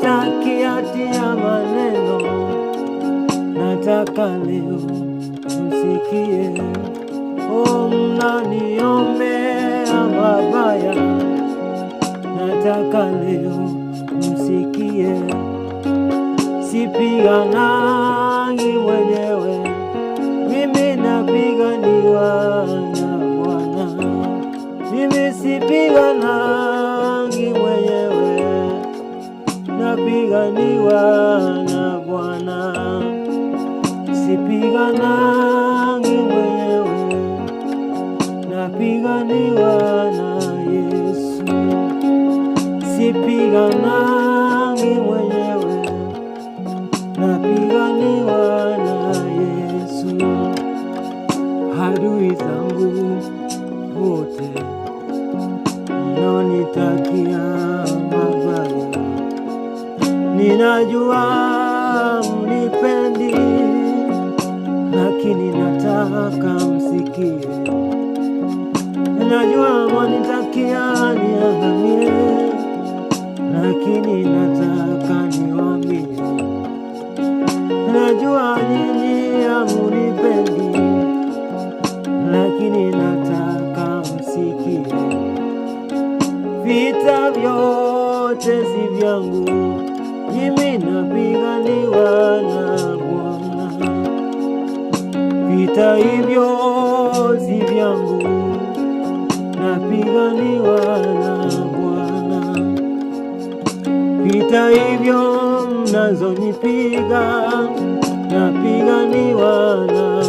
sitaki ati ya maneno, nataka leo msikie. Mnaniombea mabaya, nataka leo msikie. Sipiganangi mwenyewe, mimi napiganiwa na Bwana. Mimi sipiganangi mwenyewe, napiganiwa na Bwana. Sipiganangi mwenyewe, napiganiwa na Yesu. Sipiganangi mwenyewe, napiganiwa na Yesu. Adui zangu wote mnaonitakia mabaya, ninajua mnipendi, lakini nataka msikie. Ninajua mwanitakia niangamie, lakini nataka niwaambie. Najua nyinyi hamunipendi, lakini nataka msikie. Vita vyote si vyangu, mimi napiganiwa na Bwana. Vita hivyo si vyangu, napiganiwa na Bwana. Vita hivyo mnazonipiga, napiganiwa na